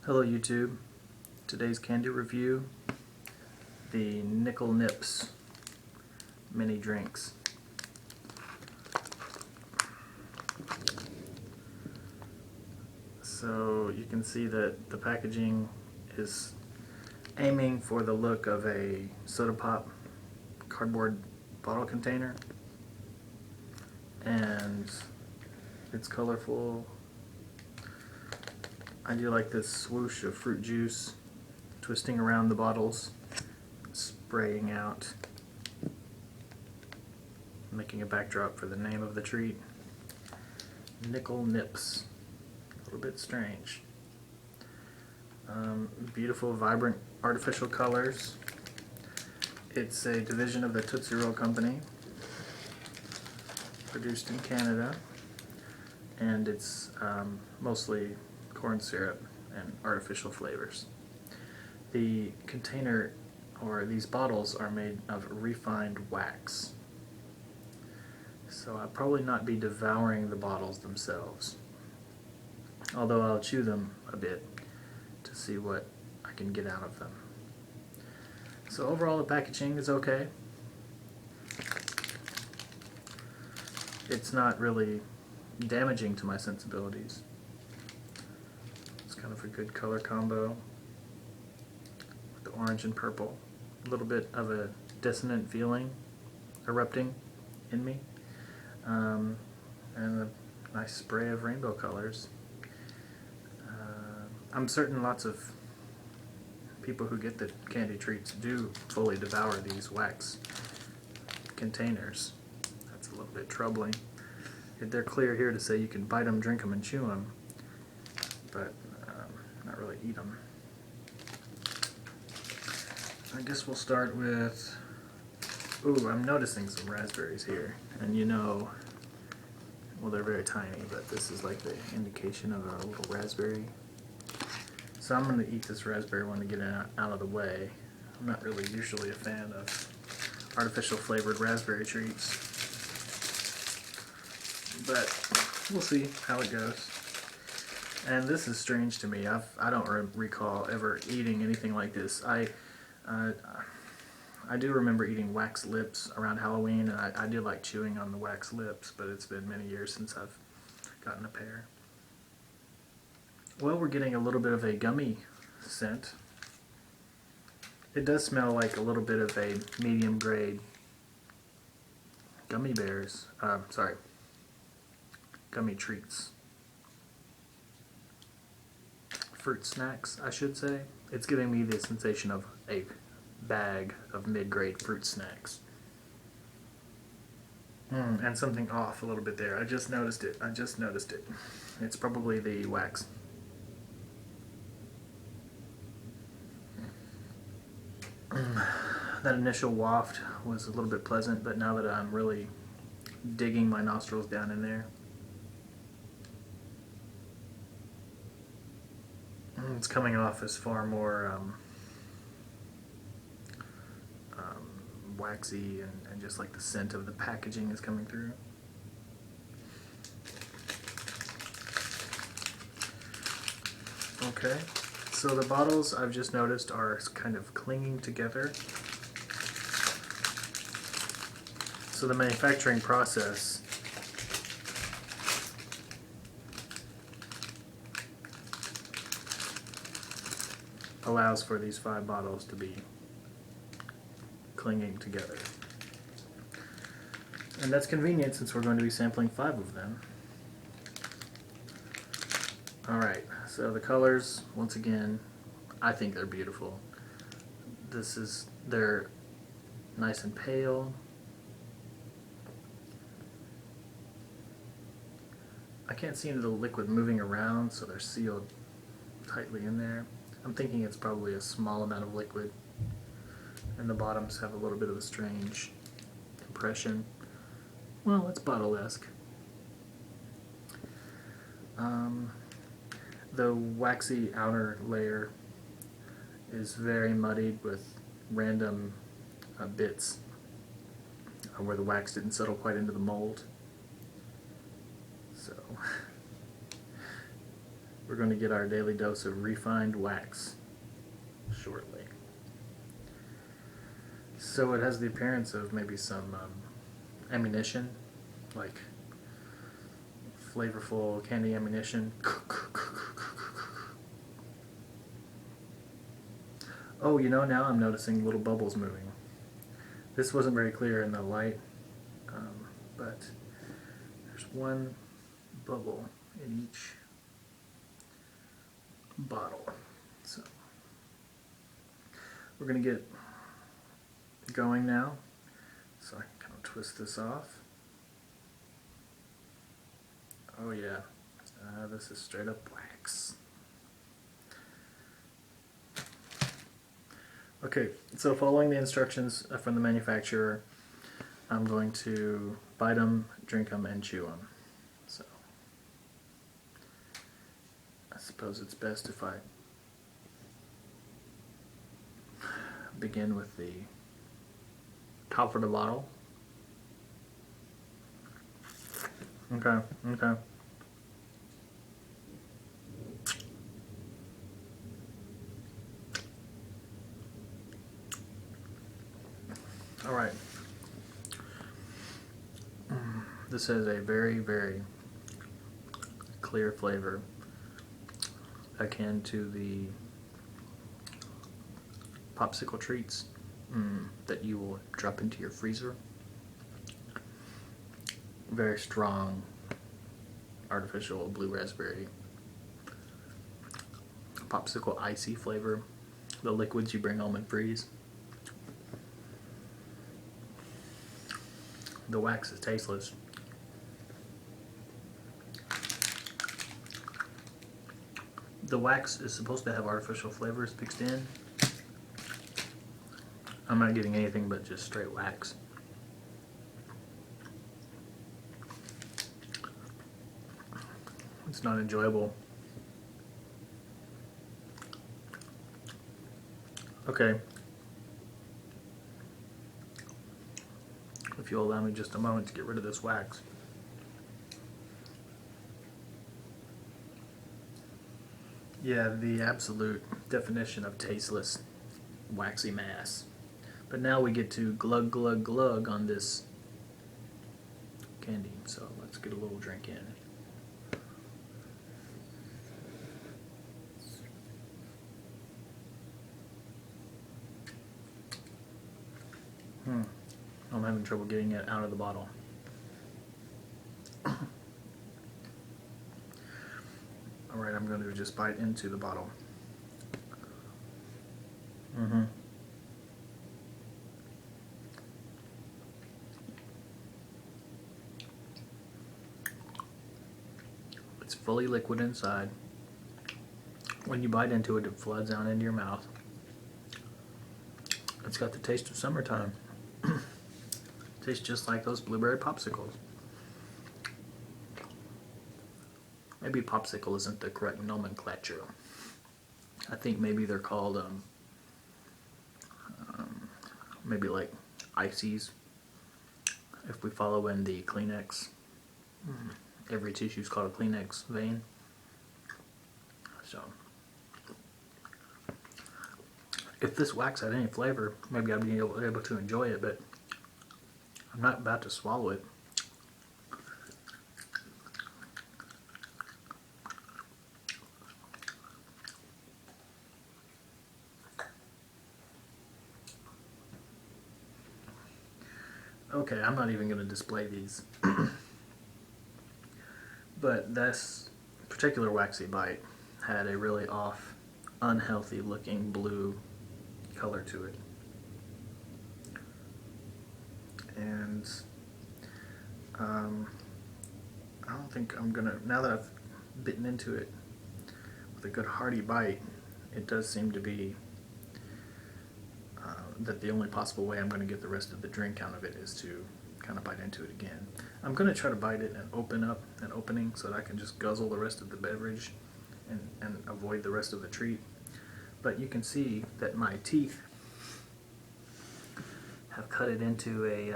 Hello YouTube. Today's candy review, the Nik-L-Nips mini drinks. So you can see that the packaging is aiming for the look of a soda pop cardboard bottle container, and it's colorful. I do like this swoosh of fruit juice twisting around the bottles, spraying out, making a backdrop for the name of the treat. Nik-L-Nips. A little bit strange. Beautiful, vibrant, artificial colors. It's a division of the Tootsie Roll Company, produced in Canada, and it's mostly corn syrup and artificial flavors. The container, or these bottles, are made of refined wax, so I'll probably not be devouring the bottles themselves, although I'll chew them a bit to see what I can get out of them. So overall the packaging is okay. It's not really damaging to my sensibilities. It's kind of a good color combo with the orange and purple. A little bit of a dissonant feeling erupting in me, and a nice spray of rainbow colors. I'm certain lots of people who get the candy treats do fully devour these wax containers. That's a little bit troubling. They're clear here to say you can bite them, drink them, and chew them, but not really eat them. I guess we'll start with, ooh, I'm noticing some raspberries here, and you know, well, they're very tiny, but this is like the indication of a little raspberry. So I'm going to eat this raspberry one to get it out of the way. I'm not really usually a fan of artificial flavored raspberry treats, but we'll see how it goes. And this is strange to me. I don't recall ever eating anything like this. I do remember eating wax lips around Halloween, and I do like chewing on the wax lips, but it's been many years since I've gotten a pair. Well, we're getting a little bit of a gummy scent. It does smell like a little bit of a medium grade gummy bears, gummy treats. Fruit snacks, I should say. It's giving me the sensation of a bag of mid-grade fruit snacks. And something off a little bit there. I just noticed it. It's probably the wax. That initial waft was a little bit pleasant, but now that I'm really digging my nostrils down in there, it's coming off as far more waxy, and just like the scent of the packaging is coming through. Okay, so the bottles, I've just noticed, are kind of clinging together. So the manufacturing process allows for these 5 bottles to be clinging together. And that's convenient since we're going to be sampling 5 of them. Alright, so the colors, once again, I think they're beautiful. They're nice and pale. I can't see any of the liquid moving around, so they're sealed tightly in there. I'm thinking it's probably a small amount of liquid, and the bottoms have a little bit of a strange compression. Well, it's bottle-esque. The waxy outer layer is very muddied with random bits where the wax didn't settle quite into the mold. So we're going to get our daily dose of refined wax shortly. So it has the appearance of maybe some ammunition, like flavorful candy ammunition. Oh, you know, now I'm noticing little bubbles moving. This wasn't very clear in the light, but there's one bubble in each bottle. So we're going to get going now. So I can kind of twist this off. Oh yeah, this is straight up wax. Okay, so following the instructions from the manufacturer, I'm going to bite them, drink them, and chew them. So I suppose it's best if I begin with the top of the bottle. Okay, okay. All right. This has a very, very clear flavor, akin to the popsicle treats that you will drop into your freezer. Very strong artificial blue raspberry popsicle icy flavor. The liquids you bring home and freeze. The wax is tasteless. The wax is supposed to have artificial flavors mixed in. I'm not getting anything but just straight wax. It's not enjoyable. Okay. If you'll allow me just a moment to get rid of this wax. Yeah, the absolute definition of tasteless, waxy mass. But now we get to glug glug glug on this candy, so let's get a little drink in. I'm having trouble getting it out of the bottle. Alright, I'm going to just bite into the bottle. It's fully liquid inside. When you bite into it, it floods down into your mouth. It's got the taste of summertime. Tastes just like those blueberry popsicles. Maybe popsicle isn't the correct nomenclature. I think maybe they're called maybe like ices, if we follow in the Kleenex. Every tissue is called a Kleenex vein. So if this wax had any flavor, maybe I'd be able to enjoy it, but I'm not about to swallow it. Okay, I'm not even going to display these. But this particular waxy bite had a really off, unhealthy looking blue color to it. And I don't think I'm gonna, now that I've bitten into it with a good hearty bite, it does seem to be that the only possible way I'm going to get the rest of the drink out of it is to kind of bite into it again. I'm going to try to bite it and open up an opening so that I can just guzzle the rest of the beverage and avoid the rest of the treat. But you can see that my teeth have cut it into a,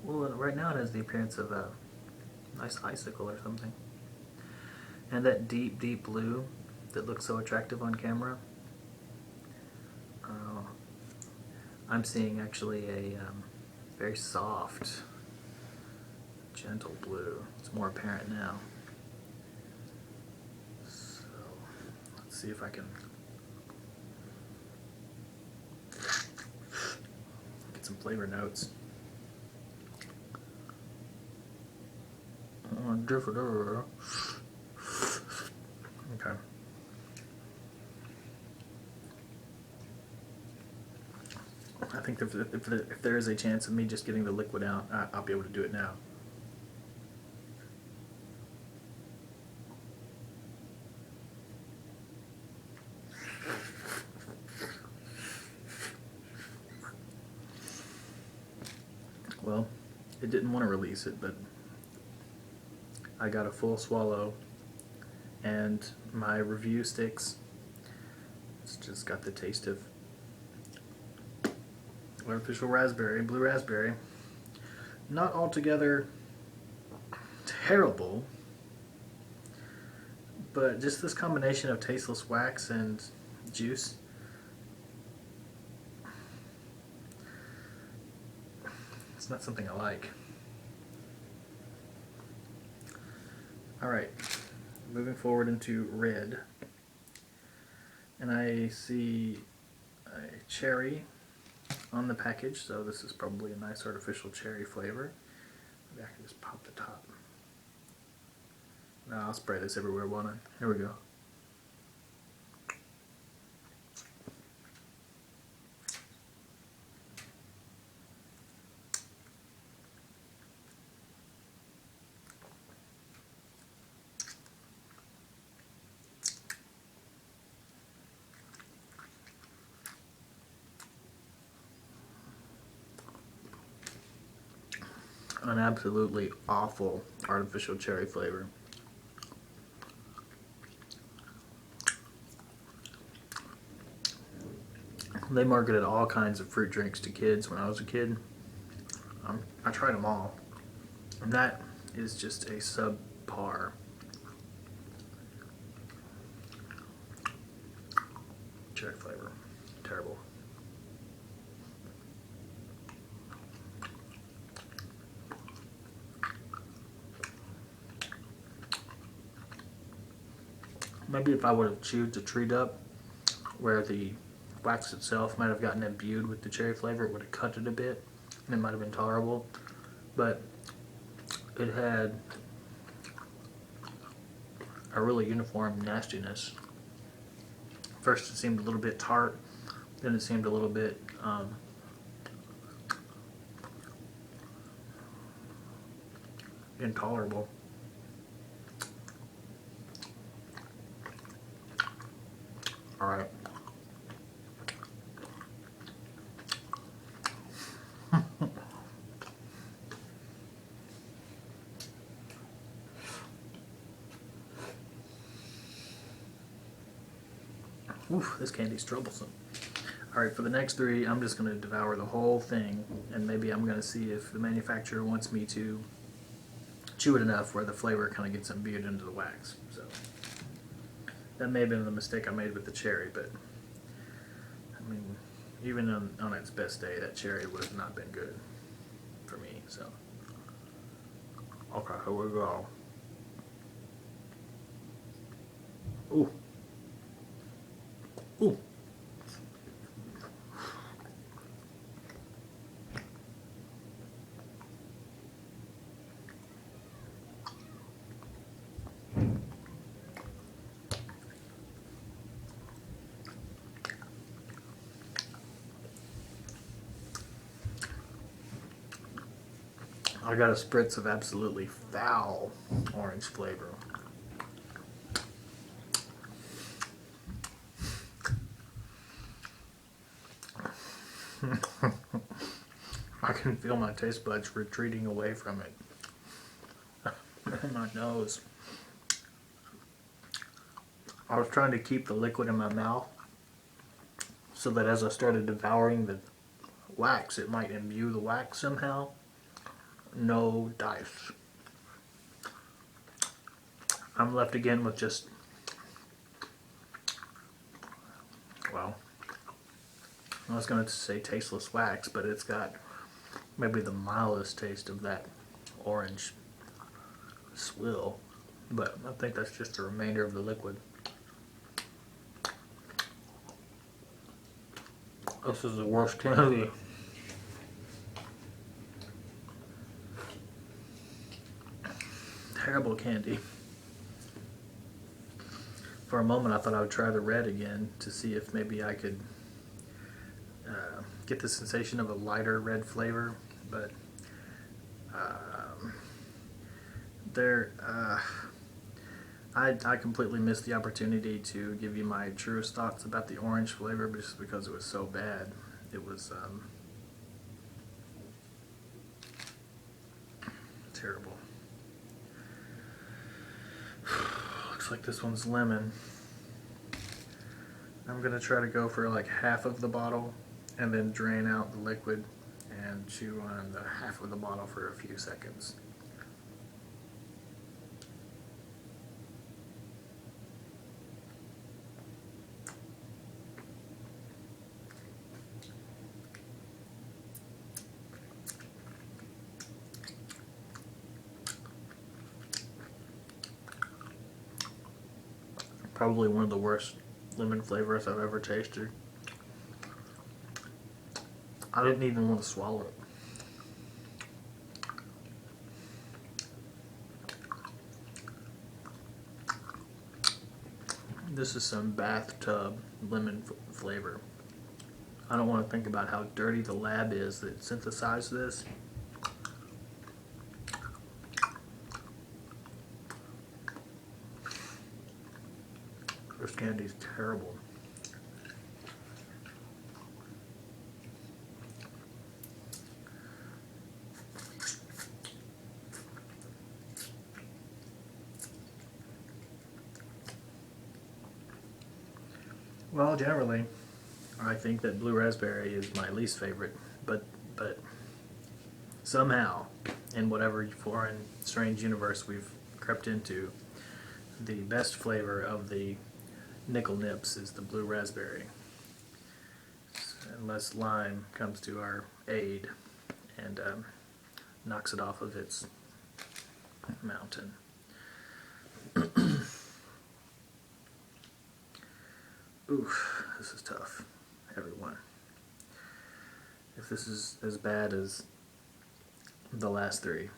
well, right now it has the appearance of a nice icicle or something. And that deep, deep blue that looks so attractive on camera, I'm seeing actually a very soft, gentle blue. It's more apparent now. So let's see if I can get some flavor notes. Okay. I think if there is a chance of me just getting the liquid out, I'll be able to do it now. Well, it didn't want to release it, but I got a full swallow, and my review sticks. It's just got the taste of artificial raspberry, blue raspberry. Not altogether terrible, but just this combination of tasteless wax and juice. It's not something I like. Alright, moving forward into red. And I see a cherry on the package, so this is probably a nice artificial cherry flavor. Maybe I can just pop the top. No, I'll spray this everywhere, won't I? Here we go. An absolutely awful artificial cherry flavor. They marketed all kinds of fruit drinks to kids when I was a kid. I tried them all. And that is just a subpar cherry flavor. Terrible. Maybe if I would have chewed the treat up, where the wax itself might have gotten imbued with the cherry flavor, it would have cut it a bit, and it might have been tolerable. But it had a really uniform nastiness. First it seemed a little bit tart, then it seemed a little bit intolerable. Alright. Oof, this candy's troublesome. Alright, for the next three, I'm just going to devour the whole thing, and maybe I'm going to see if the manufacturer wants me to chew it enough where the flavor kind of gets imbued into the wax. So that may have been the mistake I made with the cherry, but I mean, even on its best day, that cherry would have not been good for me. So, okay, here we go. Ooh. Ooh. I got a spritz of absolutely foul orange flavor. I can feel my taste buds retreating away from it. In my nose. I was trying to keep the liquid in my mouth so that as I started devouring the wax, it might imbue the wax somehow. No dice. I'm left again with just, well, I was going to say tasteless wax, but it's got maybe the mildest taste of that orange swill, but I think that's just the remainder of the liquid. This is the worst candy. Terrible candy. For a moment I thought I would try the red again to see if maybe I could get the sensation of a lighter red flavor, but I completely missed the opportunity to give you my truest thoughts about the orange flavor just because it was so bad. It was terrible. Looks like this one's lemon. I'm gonna try to go for like half of the bottle and then drain out the liquid and chew on the half of the bottle for a few seconds. Probably one of the worst lemon flavors I've ever tasted. I didn't even want to swallow it. This is some bathtub lemon flavor. I don't want to think about how dirty the lab is that synthesized this. This candy's terrible. Well, generally, I think that blue raspberry is my least favorite, but somehow, in whatever foreign strange universe we've crept into, the best flavor of the Nik-L-Nips is the blue raspberry, unless lime comes to our aid and knocks it off of its mountain. Oof, this is tough, everyone. If this is as bad as the last three,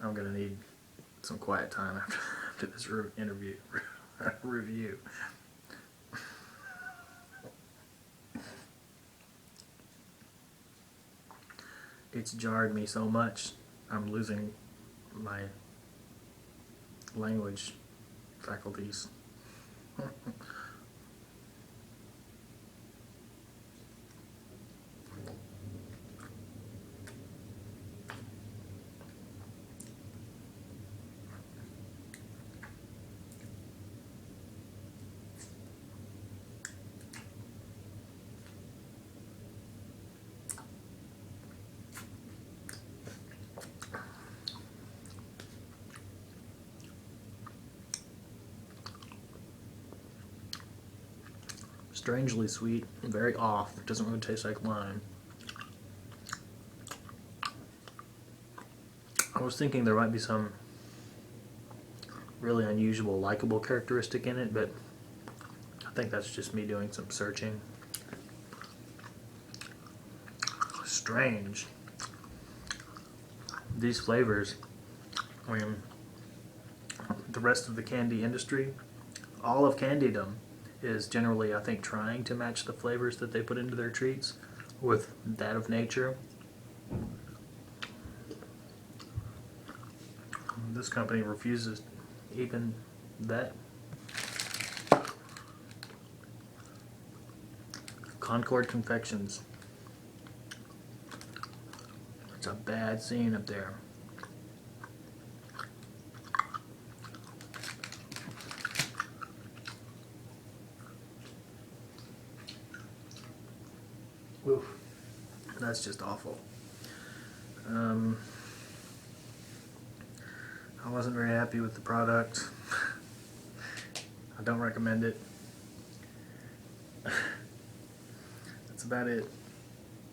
I'm gonna need some quiet time after this review. It's jarred me so much, I'm losing my language faculties. Strangely sweet, very off. It doesn't really taste like lime. I was thinking there might be some really unusual, likable characteristic in it, but I think that's just me doing some searching. Strange. These flavors, I mean, the rest of the candy industry, all of candydom, is generally, I think, trying to match the flavors that they put into their treats with that of nature. This company refuses even that. Concord Confections. It's a bad scene up there. Oof, that's just awful. I wasn't very happy with the product. I don't recommend it. That's about it.